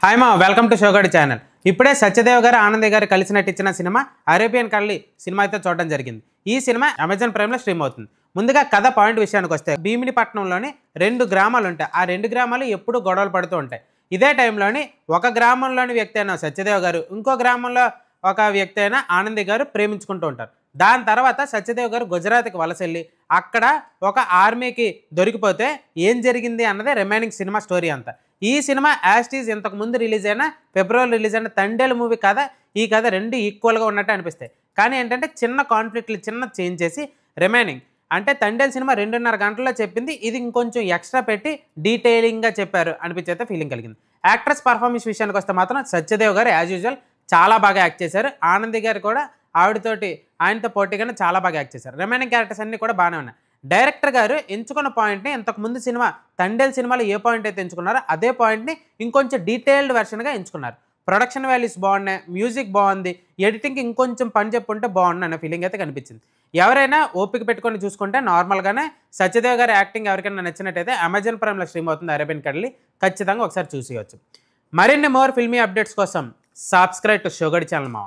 Hi మా welcome to షోగడి channel. ఇప్పుడే సత్యదేవ్ గారు ఆనంద్ గారు కలిసి నటించిన సినిమా అరేబియన్ కల్లి సినిమా అయితే చూడడం జరిగింది. ఈ సినిమా అమెజాన్ ప్రైమ్లో స్ట్రీమ్ అవుతుంది. ముందుగా కథ పాయింట్ విషయానికి వస్తే భీమినిపట్నంలోని 2 గ్రామాలు ఉంటాయి. ఆ 2 గ్రామాలు ఎప్పుడూ గొడవలు పడుతూ ఉంటాయి. ఇదే టైంలోని ఒక గ్రామంలోని వ్యక్తి అయిన సత్యదేవ్ గారు ఇంకో గ్రామంలో ఒక వ్యక్తి అయిన ఆనంద్ గారు ప్రేమించుకుంటూ ఉంటారు. దాని తర్వాత సత్యదేవ్ గారు గుజరాత్కి వలస వెళ్ళి అక్కడ ఒక ఆర్మీకి దొరికిపోతే ఏం జరిగింది అన్నదే రిమైనింగ్ సినిమా స్టోరీ అంతా. ఈ సినిమా యాస్టీజ్ ఇంతకు ముందు రిలీజ్ అయిన ఫిబ్రవరి రిలీజ్ అయిన తండేలు మూవీ కథ ఈ కథ 2 ఈక్వల్గా ఉన్నట్టు అనిపిస్తాయి. కానీ ఏంటంటే చిన్న కాన్ఫ్లిక్ట్లు చిన్న చేంజ్ చేసి రిమైనింగ్ అంటే తండేలు సినిమా 2.5 గంటల్లో చెప్పింది, ఇది ఇంకొంచెం ఎక్స్ట్రా పెట్టి డీటెయిలింగ్గా చెప్పారు అనిపించైతే ఫీలింగ్ కలిగింది. యాక్ట్రెస్ పర్ఫార్మెన్స్ విషయానికి వస్తే మాత్రం సత్యదేవ్ గారు యాజ్ యూజువల్ చాలా బాగా యాక్ట్ చేశారు. ఆనంద్ గారు కూడా ఆయనతో పోటీగానే చాలా బాగా యాక్ట్ చేశారు. రిమైనింగ్ క్యారెక్టర్స్ అన్నీ కూడా బాగానే ఉన్నాయి. డైరెక్టర్ గారు ఎంచుకున్న పాయింట్ని ఇంతకుముందు సినిమా తండేల్ సినిమాలో ఏ పాయింట్ అయితే ఎంచుకున్నారో అదే పాయింట్ని ఇంకొంచెం డీటెయిల్డ్ వెర్షన్గా ఎంచుకున్నారు. ప్రొడక్షన్ వాల్యూస్ బాగున్నాయి, మ్యూజిక్ బాగుంది, ఎడిటింగ్కి ఇంకొంచెం పని చెప్పుంటే బాగుంది అన్న ఫీలింగ్ అయితే కనిపించింది. ఎవరైనా ఓపిక పెట్టుకొని చూసుకుంటే నార్మల్గానే సత్యదేవ్ గారి యాక్టింగ్ ఎవరికైనా నచ్చినట్టయితే అమెజాన్ ప్రైమ్లో స్ట్రీమ్ అవుతుంది అరేబియన్ కల్లి, ఖచ్చితంగా ఒకసారి చూసేయచ్చు. మరిన్ని మోర్ ఫిల్మీ అప్డేట్స్ కోసం సబ్స్క్రైబ్ టు షోగడి ఛానల్ మా.